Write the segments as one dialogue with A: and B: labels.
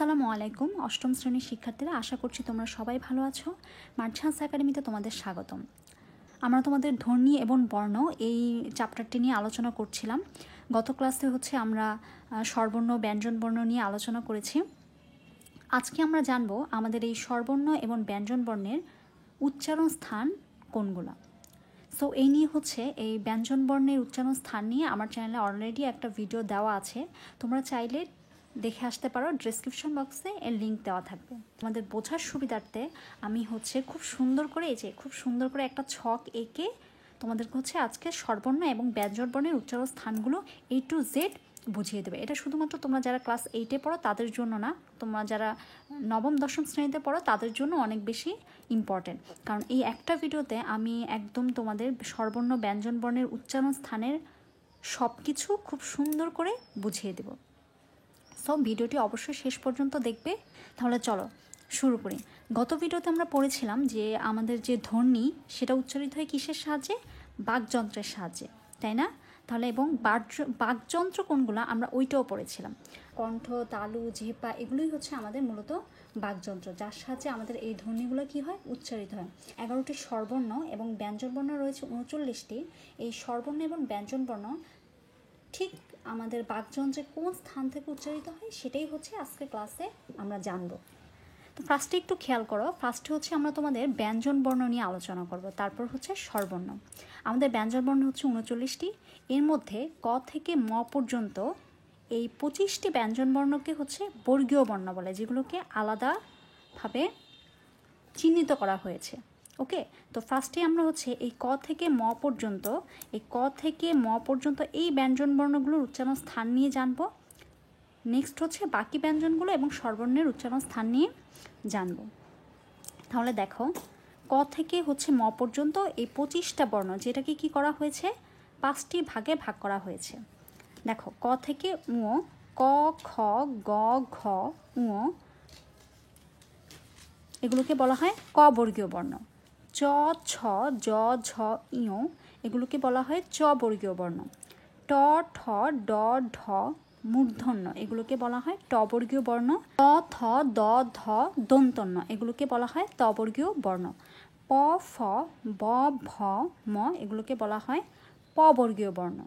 A: আসসালামু আলাইকুম অষ্টম শ্রেণীর শিক্ষার্থীরা, আশা করছি তোমরা সবাই ভালো আছো। মার্চেন্টস একাডেমিতে তোমাদের স্বাগতম। আমরা তোমাদের ধ্বনি এবং বর্ণ এই চ্যাপ্টারটি নিয়ে আলোচনা করছিলাম। গত ক্লাসে আমরা স্বরবর্ণ ব্যঞ্জনবর্ণ নিয়ে আলোচনা করেছি। আজকে আমরা জানব আমাদের এই স্বরবর্ণ এবং ব্যঞ্জনবর্ণের উচ্চারণ স্থান কোনগুলো। সো এই নিয়ে এই ব্যঞ্জনবর্ণের উচ্চারণ স্থান নিয়ে আমার চ্যানেলে অলরেডি একটা ভিডিও দেওয়া আছে, তোমরা চাইলে দেখে আসতে পারো। ডেসক্রিপশন বক্সে এর লিঙ্ক দেওয়া থাকবে। তোমাদের বোঝার সুবিধার্থে আমি খুব সুন্দর করে একটা ছক এঁকে তোমাদেরকে আজকে স্বরবর্ণ এবং ব্যঞ্জনবর্ণের উচ্চারণ স্থানগুলো A to Z বুঝিয়ে দেবে। এটা শুধুমাত্র তোমরা যারা ক্লাস 8-এ পড়ো তাদের জন্য না, তোমরা যারা নবম দশম শ্রেণীতে পড়ো তাদের জন্য অনেক বেশি ইম্পর্টেন্ট। কারণ এই একটা ভিডিওতে আমি একদম তোমাদের স্বরবর্ণ ব্যঞ্জনবর্ণের উচ্চারণ স্থানের সব কিছু খুব সুন্দর করে বুঝিয়ে দেব। সো ভিডিওটি অবশ্যই শেষ পর্যন্ত দেখবে। তাহলে চলো শুরু করি। গত ভিডিওতে আমরা পড়েছিলাম যে আমাদের যে ধ্বনি সেটা উচ্চারিত হয় কিসের সাহায্যে? বাকযন্ত্রের সাহায্যে, তাই না? তাহলে এবং বাকযন্ত্র কোনগুলো আমরা ওইটাও পড়েছিলাম। কণ্ঠ, তালু, জিহ্বা এগুলোই আমাদের মূলত বাকযন্ত্র, যার সাহায্যে আমাদের এই ধ্বনিগুলো কি হয়? উচ্চারিত হয়। 11টি স্বরবর্ণ এবং ব্যঞ্জনবর্ণ রয়েছে 39টি। এই স্বরবর্ণ এবং ব্যঞ্জনবর্ণ ঠিক আমাদের বাকযন্ত্রে কোন স্থান থেকে উচ্চারিত হয় সেটাই আজকে ক্লাসে আমরা জানব। তো ফার্স্টে একটু খেয়াল করো, ফার্স্টে আমরা তোমাদের ব্যঞ্জন বর্ণ নিয়ে আলোচনা করব, তারপর স্বরবর্ণ। আমাদের ব্যঞ্জন বর্ণ 39টি, এর মধ্যে ক থেকে ম পর্যন্ত এই 25টি ব্যঞ্জন বর্ণকে বর্গীয় বর্ণ বলে, যেগুলোকে আলাদাভাবে চিহ্নিত করা হয়েছে। ওকে, তো ফার্স্টে আমরা এই ক থেকে ম পর্যন্ত এই ব্যঞ্জন বর্ণগুলোর উচ্চারণ স্থান নিয়ে জানবো। নেক্সট বাকি ব্যঞ্জনগুলো এবং স্বরবর্ণের উচ্চারণ স্থান নিয়ে জানবো। তাহলে দেখো, ক থেকে ম পর্যন্ত এই 25টা বর্ণ, যেটাকে কি করা হয়েছে? 5টি ভাগে ভাগ করা হয়েছে। দেখো, ক থেকে উ, ক, খ, গ, ঘ, উ, এগুলোকে বলা হয় ক বর্গীয় বর্ণ। চ, ছ, জ, ঝ, ইয় এগুলোকে বলা হয় চ বর্গীয় বর্ণ। ট, ঠ, ড, ঢ, মূর্ধন্য এগুলোকে বলা হয় ট বর্গীয় বর্ণ। ত, থ, দ, ধ, দন্তন্য এগুলোকে বলা হয় ত বর্গীয় বর্ণ। প, ফ, ব, ভ, ম এগুলোকে বলা হয় প বর্গীয় বর্ণ।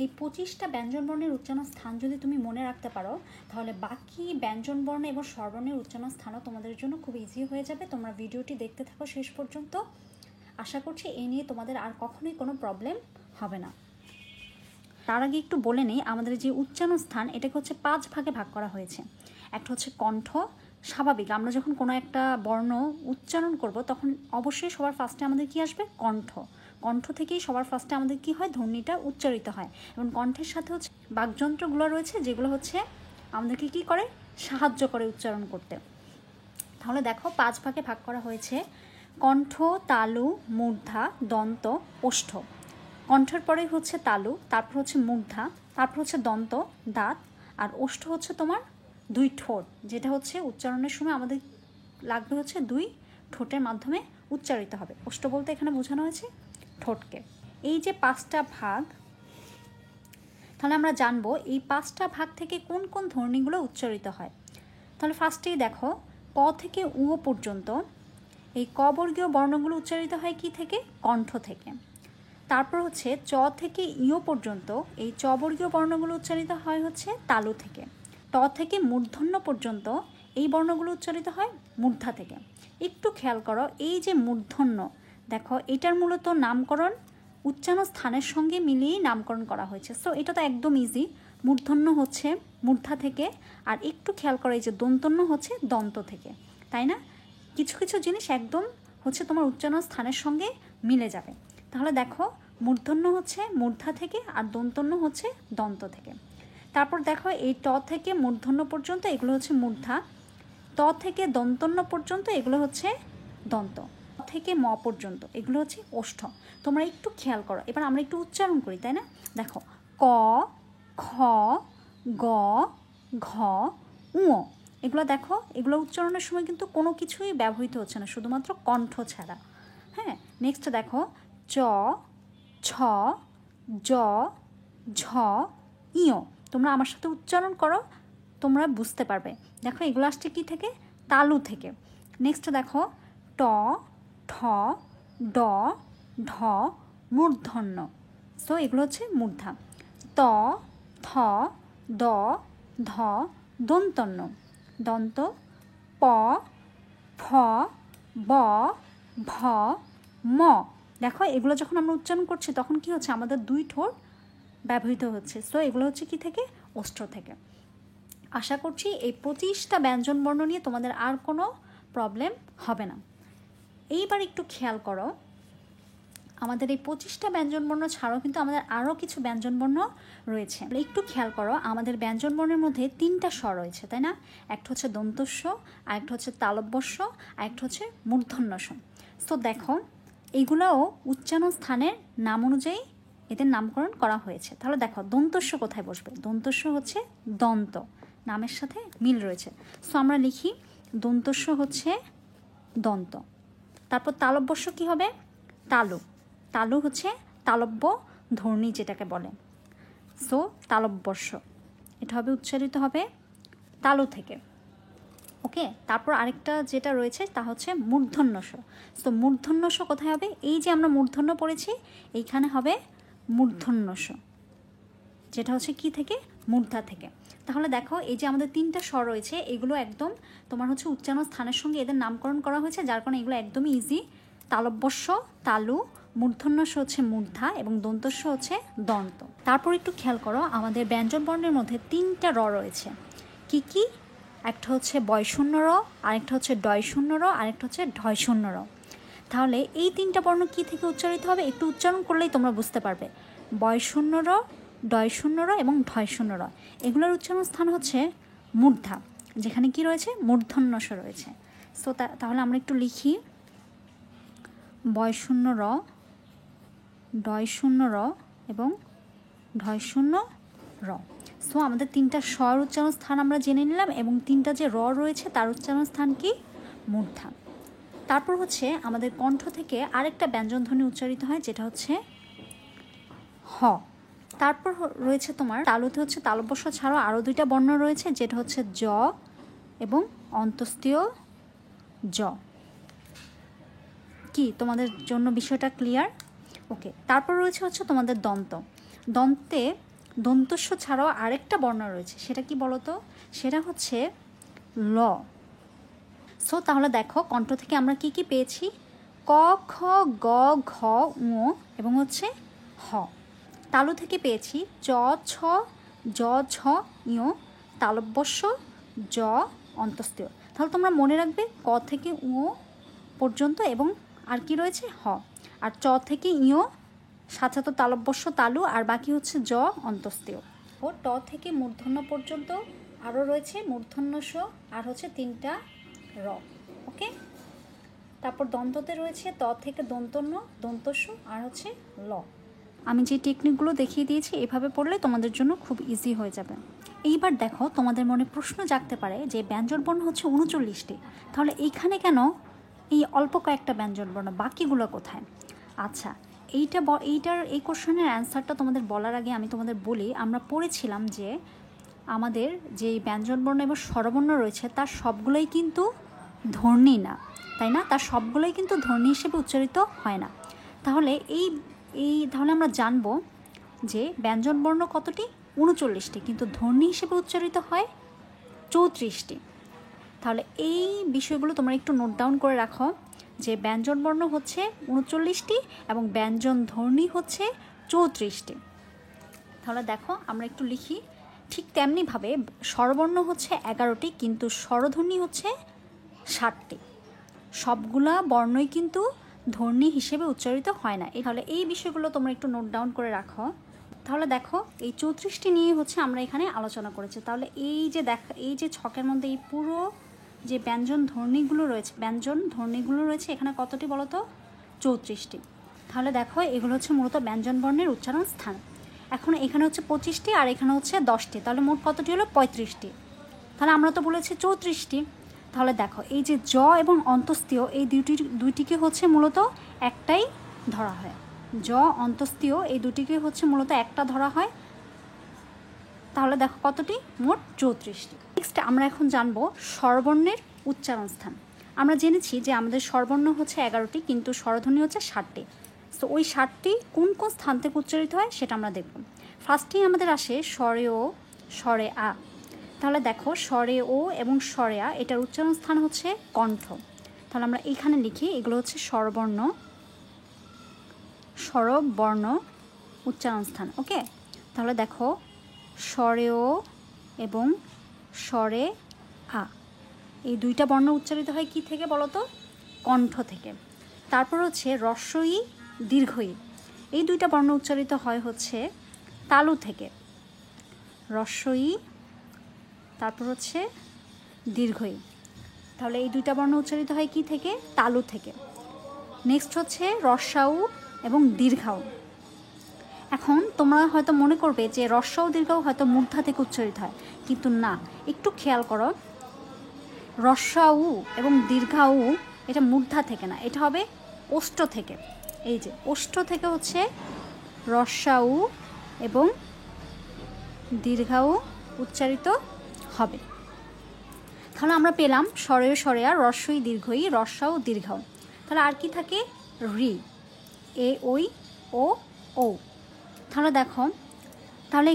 A: এই 25টা ব্যঞ্জনবর্ণের উচ্চারণ স্থান যদি তুমি মনে রাখতে পারো, তাহলে বাকি ব্যঞ্জনবর্ণ এবং স্বরবর্ণের উচ্চারণ স্থানও তোমাদের জন্য খুব ইজি হয়ে যাবে। তোমরা ভিডিওটি দেখতে থাকো শেষ পর্যন্ত। আশা করছি এই নিয়ে তোমাদের আর কখনোই কোনো প্রবলেম হবে না। তার আগে একটু বলে নেই, আমাদের যে উচ্চারণ স্থান এটাকে 5 ভাগে ভাগ করা হয়েছে। একটা কণ্ঠ। স্বাভাবিক, আমরা যখন কোনো একটা বর্ণ উচ্চারণ করব তখন অবশ্যই সবার ফার্স্টে আমাদের কি আসবে? কণ্ঠ। কণ্ঠ থেকেই সবার ফার্স্টে আমাদের কি হয়? ধ্বনিটা উচ্চারিত হয়। এবং কণ্ঠের সাথে বাকযন্ত্রগুলো রয়েছে, যেগুলো আমাদেরকে কি করে? সাহায্য করে উচ্চারণ করতে। তাহলে দেখো, 5 ভাগে ভাগ করা হয়েছে। কণ্ঠ, তালু, মূর্ধা, দন্ত, ওষ্ঠ। কণ্ঠের পরেই তালু, তারপর মূর্ধা, তারপর দন্ত, দাঁত, আর ওষ্ঠ তোমার 2 ঠোঁট, যেটা উচ্চারণের সময় আমাদের লাগবে 2 ঠোঁটের মাধ্যমে উচ্চারিত হবে। ওষ্ঠ বলতে এখানে বোঝানো হয়েছে ঠোঁটকে। এই যে 5টা ভাগ, তাহলে আমরা জানবো এই 5টা ভাগ থেকে কোন কোন ধ্বনিগুলো উচ্চারিত হয়। তাহলে ফার্স্টেই দেখো, ক থেকে উ পর্যন্ত এই ক বর্গীয় বর্ণগুলো উচ্চারিত হয় কি থেকে? কণ্ঠ থেকে। তারপর চ থেকে ইয় পর্যন্ত এই চ বর্গীয় বর্ণগুলো উচ্চারিত হয় তালু থেকে। ট থেকে মূর্ধন্য পর্যন্ত এই বর্ণগুলো উচ্চারিত হয় মূর্ধা থেকে। একটু খেয়াল করো, এই যে মূর্ধন্য, দেখো এটার মূলত নামকরণ উচ্চারণ স্থানের সঙ্গে মিলিয়েই নামকরণ করা হয়েছে। সো এটা তো একদম ইজি। মূর্ধন্য মূর্ধা থেকে, আর একটু খেয়াল করো এই যে দন্তন্য দন্ত থেকে, তাই না? কিছু কিছু জিনিস একদম তোমার উচ্চারণ স্থানের সঙ্গে মিলে যাবে। তাহলে দেখো, মূর্ধন্য মূর্ধা থেকে, আর দন্তন্য দন্ত থেকে। তারপর দেখো, এই ট থেকে মূর্ধন্য পর্যন্ত এগুলো মূর্ধা, ত থেকে দন্তন্য পর্যন্ত এগুলো দন্ত, থেকে ম পর্যন্ত এগুলো ওষ্ঠ। তোমরা একটু খেয়াল করো, এবার আমরা একটু উচ্চারণ করি, তাই না? দেখো, ক, খ, গ, ঘ, উ এগুলো দেখো, এগুলো উচ্চারণের সময় কিন্তু কোনো কিছুই ব্যবহৃত হচ্ছে না, শুধুমাত্র কণ্ঠ ছাড়া। হ্যাঁ, নেক্সট দেখো, চ, ছ, জ, ঝ, ইয়। তোমরা আমার সাথে উচ্চারণ করো, তোমরা বুঝতে পারবে। দেখো এগুলো আসছে কী থেকে? তালু থেকে। নেক্সট দেখো ট, ঠ, ড, ঢ, মূর্ধন্য। সো এগুলো হচ্ছে মূর্ধা। ত, থ, দ, ধ, দন্তন্য, দন্ত। প, ফ, ব, ভ, ম। দেখো এগুলো যখন আমরা উচ্চারণ করছি তখন কি হচ্ছে? আমাদের দুই ঠোঁট ব্যবহৃত হচ্ছে। সো এগুলো হচ্ছে কি থেকে? ওষ্ঠ থেকে। আশা করছি এই 25টা ব্যঞ্জনবর্ণ নিয়ে তোমাদের আর কোনো প্রবলেম হবে না। এইবার একটু খেয়াল করো, আমাদের এই 25টা ব্যঞ্জনবর্ণ ছাড়াও কিন্তু আমাদের আরও কিছু ব্যঞ্জনবর্ণ রয়েছে। একটু খেয়াল করো, আমাদের ব্যঞ্জনবর্ণের মধ্যে 3টা স্বর রয়েছে, তাই না? একটা হচ্ছে দন্তস্ব, আরেকটা হচ্ছে তালব্যস্ব, আরেকটা হচ্ছে মূর্ধন্যস্ব। সো দেখো এইগুলোও উচ্চারণ স্থানের নাম অনুযায়ী এদের নামকরণ করা হয়েছে। তাহলে দেখো দন্তস্ব কোথায় বসবে? দন্তস্ব হচ্ছে দন্ত, নামের সাথে মিল রয়েছে। সো আমরা লিখি দন্তস্ব হচ্ছে দন্ত। তারপর তালব্যস্ব কী হবে? তালু। তালু হচ্ছে তালব্য ধ্বনি যেটাকে বলে। সো তালব্যস্ব, এটা হবে উচ্চারিত হবে তালু থেকে। ওকে, তারপর আরেকটা যেটা রয়েছে তা হচ্ছে মূর্ধন্যস্ব। সো মূর্ধন্যস্ব কোথায় হবে? এই যে আমরা মূর্ধন্য পড়েছি এইখানে হবে মূর্ধন্যস্ব, যেটা হচ্ছে কি থেকে? মূর্ধা থেকে। তাহলে দেখো এই যে আমাদের 3টা স্বর রয়েছে, এগুলো একদম তোমার হচ্ছে উচ্চারণ স্থানের সঙ্গে এদের নামকরণ করা হয়েছে, যার কারণে এগুলো একদমই ইজি। তালব্যস্ব তালু, মূর্ধন্যস্ব হচ্ছে মূর্ধা এবং দন্তস্ব হচ্ছে দন্ত। তারপর একটু খেয়াল করো, আমাদের ব্যঞ্জনবর্ণের মধ্যে 3টা র রয়েছে। কি কি? একটা হচ্ছে বয়শূন্য র, আরেকটা হচ্ছে ডয়শূন্য র, আরেকটা হচ্ছে ঢয়শূন্য র। তাহলে এই 3টা বর্ণ কী থেকে উচ্চারিত হবে? একটু উচ্চারণ করলেই তোমরা বুঝতে পারবে। বয়শূন্য র, ডয়শূন্য র এবং ঢয়শূন্য র, এগুলোর উচ্চারণ স্থান হচ্ছে মূর্ধা, যেখানে কি রয়েছে? মূর্ধন্যস্ব রয়েছে। সো তাহলে আমরা একটু লিখি বয়শূন্য র, ডয়শূন্য র এবং ঢয়শূন্য র। সো আমাদের 3টা স্বর উচ্চারণ স্থান আমরা জেনে নিলাম, এবং 3টা যে র রয়েছে তার উচ্চারণ স্থান কি? মূর্ধা। তারপর হচ্ছে আমাদের কণ্ঠ থেকে আরেকটা ব্যঞ্জনধ্বনি উচ্চারিত হয়, যেটা হচ্ছে হ। তারপর রয়েছে তোমার তালুতে হচ্ছে তালব্যস্ব ছাড়াও আরও 2টা বর্ণ রয়েছে, যেটা হচ্ছে জ এবং অন্তস্তীয় জ। কি তোমাদের জন্য বিষয়টা ক্লিয়ার? ওকে, তারপর রয়েছে হচ্ছে তোমাদের দন্ত। দন্তে দন্তস্ব ছাড়াও আরেকটা বর্ণ রয়েছে, সেটা কি বলো তো? সেটা হচ্ছে ল। সো তাহলে দেখো কণ্ঠ থেকে আমরা কি কি পেয়েছি? ক, খ, গ, ঘ, ঙ এবং হচ্ছে হ। তালু থেকে পেয়েছি চ, ছ, জ, ঝ, ঞ, তালব্যস্ব, জ, অন্তস্তীয়। তাহলে তোমরা মনে রাখবে ক থেকে ঙ পর্যন্ত এবং আর কি রয়েছে? হ। আর চ থেকে ঞ সাথে তো তালব্যস্ব তালু, আর বাকি হচ্ছে জ, অন্তস্তীয়। ও ট থেকে মূর্ধন্য পর্যন্ত আরও রয়েছে মূর্ধন্যস্ব আর হচ্ছে 3টা র। ওকে, তারপর দন্ততে রয়েছে ত থেকে দন্তন্য, দন্তস্ব আর হচ্ছে ল। আমি যে টেকনিকগুলো দেখিয়ে দিয়েছি এভাবে পড়লে তোমাদের জন্য খুব ইজি হয়ে যাবে। এইবার দেখো তোমাদের মনে প্রশ্ন জাগতে পারে যে ব্যঞ্জনবর্ণ হচ্ছে 39টি, তাহলে এইখানে কেন এই অল্প কয়েকটা ব্যঞ্জনবর্ণ, বাকিগুলো কোথায়? আচ্ছা, এইটার এই কোশ্চেনের অ্যান্সারটা তোমাদের বলার আগে আমি তোমাদের বলি, আমরা পড়েছিলাম যে আমাদের যে ব্যঞ্জনবর্ণ এবং স্বরবর্ণ রয়েছে তার সবগুলোই কিন্তু ধ্বনি না, তাই না? তার সবগুলোই কিন্তু ধ্বনি হিসেবে উচ্চারিত হয় না। তাহলে তাহলে আমরা জানবো যে ব্যঞ্জনবর্ণ কতটি? 39টি, কিন্তু ধ্বনি হিসেবে উচ্চারিত হয় 34টি। তাহলে এই বিষয়গুলো তোমরা একটু নোট ডাউন করে রাখো যে ব্যঞ্জনবর্ণ হচ্ছে 39টি এবং ব্যঞ্জন ধ্বনি হচ্ছে 34টি। তাহলে দেখো আমরা একটু লিখি, ঠিক তেমনিভাবে স্বরবর্ণ হচ্ছে 11টি, কিন্তু স্বরধ্বনি হচ্ছে 60টি। সবগুলা বর্ণই কিন্তু ধ্বনি হিসেবে উচ্চারিত হয় না। তাহলে এই বিষয়গুলো তোমরা একটু নোট ডাউন করে রাখো। তাহলে দেখো এই 34টি নিয়ে হচ্ছে আমরা এখানে আলোচনা করেছি। তাহলে এই যে ছকের মধ্যে এই পুরো যে ব্যঞ্জন ধ্বনিগুলো রয়েছে এখানে কতটি বলো তো? 34টি। তাহলে দেখো এগুলো হচ্ছে মূলত ব্যঞ্জন বর্ণের উচ্চারণ স্থান। এখন এখানে হচ্ছে 25টি আর এখানে হচ্ছে 10টি, তাহলে মোট কতটি হলো? 35টি। তাহলে আমরা তো বলেছি 34টি। তাহলে দেখো এই যে জ এবং অন্তস্তীয় এই দুইটিকে হচ্ছে মূলত একটাই ধরা হয়। জ, অন্তস্তীয় এই দুটিকে হচ্ছে মূলত একটা ধরা হয়। তাহলে দেখো কতটি, মোট 34টি। নেক্সট আমরা এখন জানবো স্বরবর্ণের উচ্চারণ স্থান। আমরা জেনেছি যে আমাদের স্বরবর্ণ হচ্ছে 11টি, কিন্তু স্বরধ্বনি হচ্ছে 60টি। তো ওই 60টি কোন কোন স্থান থেকে উচ্চারিত হয় সেটা আমরা দেখব। ফার্স্টেই আমাদের আসে স্বরে ও, স্বরে আ। তাহলে দেখো স্বরে ও এবং স্বরে আ, এটার উচ্চারণ স্থান হচ্ছে কণ্ঠ। তাহলে আমরা এইখানে লিখি, এগুলো হচ্ছে স্বরবর্ণ, স্বরবর্ণ উচ্চারণ স্থান। ওকে, তাহলে দেখো স্বরে ও এবং স্বরে আ, এই দুইটা বর্ণ উচ্চারিত হয় কি থেকে বলো তো? কণ্ঠ থেকে। তারপর হচ্ছে হ্রস্ব-ই, দীর্ঘ-ই, এই দুইটা বর্ণ উচ্চারিত হয় হচ্ছে তালু থেকে। হ্রস্ব-ই, তারপর হচ্ছে দীর্ঘ-ই, তাহলে এই দুইটা বর্ণ উচ্চারিত হয় কি থেকে? তালু থেকে। নেক্সট হচ্ছে রস্বাউ এবং দীর্ঘাউ। এখন তোমরা হয়তো মনে করবে যে রস্বাউ দীর্ঘাউ হয়তো মূর্ধা থেকে উচ্চারিত হয়, কিন্তু না, একটু খেয়াল করো, রস্বাউ এবং দীর্ঘাউ এটা মূর্ধা থেকে না, এটা হবে ওষ্ঠ থেকে। এই যে ওষ্ঠ থেকে হচ্ছে রস্বাউ এবং দীর্ঘাউ উচ্চারিত হবে। তাহলে আমরা পেলাম স্বরে স্বরেয়া, হ্রস্ব-ই দীর্ঘ-ই, রস্বাউ দীর্ঘাউ। তাহলে আর কি থাকে? রি, এ ওই ও ও। তাহলে দেখো, তাহলে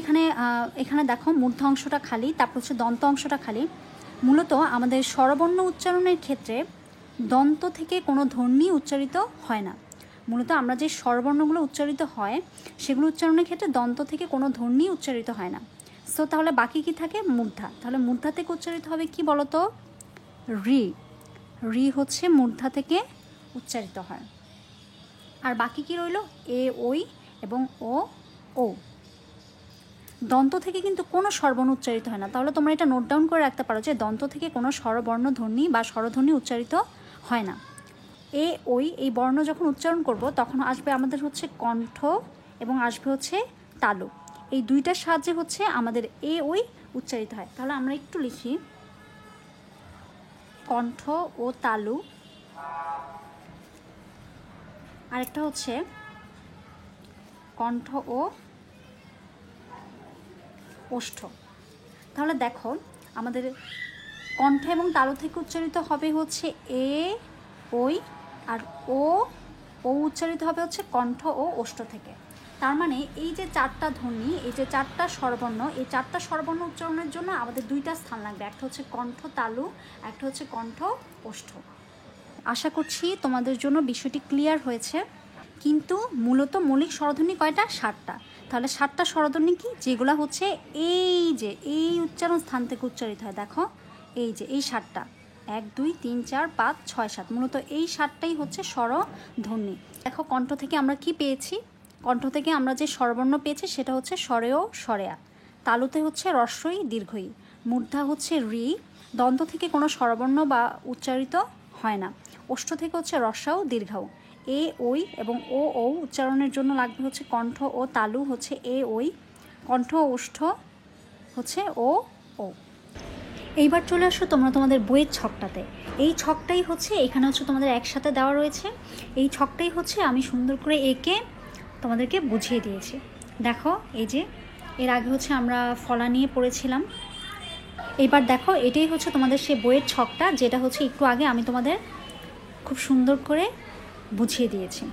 A: এখানে দেখো মূর্ধ অংশটা খালি, তারপর হচ্ছে দন্ত অংশটা খালি। মূলত আমাদের স্বরবর্ণ উচ্চারণের ক্ষেত্রে দন্ত থেকে কোনো ধ্বনি উচ্চারিত হয় না। মূলত আমরা যে স্বরবর্ণগুলো উচ্চারিত হয় সেগুলো উচ্চারণের ক্ষেত্রে দন্ত থেকে কোনো ধ্বনি উচ্চারিত হয় না। সো তাহলে বাকি কি থাকে? মূর্ধা। তাহলে মূর্ধা থেকে উচ্চারিত হবে কি বলতো? রি। রি হচ্ছে মূর্ধা থেকে উচ্চারিত হয়। আর বাকি কি রইল? এ ওই এবং ও ও। দন্ত থেকে কিন্তু কোনো স্বরবর্ণ উচ্চারিত হয় না। তাহলে তোমরা এটা নোট ডাউন করে রাখতে পারো যে দন্ত থেকে কোনো স্বরবর্ণ ধ্বনি বা স্বরধ্বনি উচ্চারিত হয় না। এ ওই এই বর্ণ যখন উচ্চারণ করব তখন আসবে আমাদের হচ্ছে কণ্ঠ এবং আসবে হচ্ছে তালু। এই দুইটার সাহায্যে হচ্ছে আমাদের এ ওই উচ্চারিত হয়। তাহলে আমরা একটু লিখি, কণ্ঠ ও তালু, আরেকটা হচ্ছে কণ্ঠ ও ওষ্ঠ। তাহলে দেখো আমাদের কণ্ঠ এবং তালু থেকে উচ্চারিত হবে হচ্ছে এ ওই, আর ও ও উচ্চারিত হবে হচ্ছে কণ্ঠ ও ওষ্ঠ থেকে। তার মানে এই যে চারটা ধ্বনি, এই যে চারটা স্বরবর্ণ, এই চারটা স্বরবর্ণ উচ্চারণের জন্য আমাদের দুইটা স্থান লাগবে, একটা হচ্ছে কণ্ঠ তালু, একটা হচ্ছে কণ্ঠ ওষ্ঠ। আশা করছি তোমাদের জন্য বিষয়টি ক্লিয়ার হয়েছে। কিন্তু মূলত মৌলিক স্বরধ্বনি কয়টা? 7টা। তাহলে 7টা স্বরধ্বনি কি? যেগুলো হচ্ছে এই যে এই উচ্চারণ স্থান থেকে উচ্চারিত হয়। দেখো এই যে এই 7টা, 1 2 3 4 5 6 7, মূলত এই 7টাই হচ্ছে স্বরধ্বনি। দেখো কণ্ঠ থেকে আমরা কি পেয়েছি? কণ্ঠ থেকে আমরা যে স্বরবর্ণ পেয়েছি সেটা হচ্ছে স্বরেও স্বরেয়া, তালুতে হচ্ছে হ্রস্ব-ই দীর্ঘ-ই, মূর্ধা হচ্ছে রি, দন্ত থেকে কোনো স্বরবর্ণ বা উচ্চারিত হয় না, ওষ্ঠ থেকে হচ্ছে রস্বাউ দীর্ঘাউ। এ ওই এবং ও ও উচ্চারণের জন্য লাগবে হচ্ছে কণ্ঠ ও তালু হচ্ছে এ ওই, কণ্ঠ ওষ্ঠ হচ্ছে ও ও। এইবার চলে আসো তোমরা তোমাদের বইয়ের ছকটাতে। এই ছকটাই হচ্ছে এখানে হচ্ছে তোমাদের একসাথে দেওয়া রয়েছে। এই ছকটাই হচ্ছে আমি সুন্দর করে এঁকে তোমাদেরকে বুঝিয়ে দিয়েছি। দেখো এই যে এর আগে হচ্ছে আমরা ফলা নিয়ে পড়েছিলাম। এইবার দেখো এটাই হচ্ছে তোমাদের সেই বইয়ের ছকটা, যেটা হচ্ছে একটু আগে আমি তোমাদের খুব সুন্দর করে বুঝিয়ে দিয়েছি।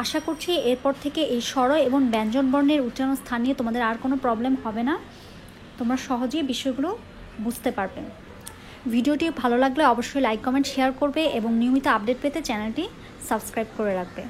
A: আশা করছি এরপর থেকে এই স্বর এবং ব্যঞ্জন বর্ণের উচ্চারণ স্থান নিয়ে তোমাদের আর কোনো প্রবলেম হবে না, তোমরা সহজেই বিষয়গুলো বুঝতে পারবে। ভিডিওটি ভালো লাগলে অবশ্যই লাইক কমেন্ট শেয়ার করবে এবং নিয়মিত আপডেট পেতে চ্যানেলটি সাবস্ক্রাইব করে রাখবে।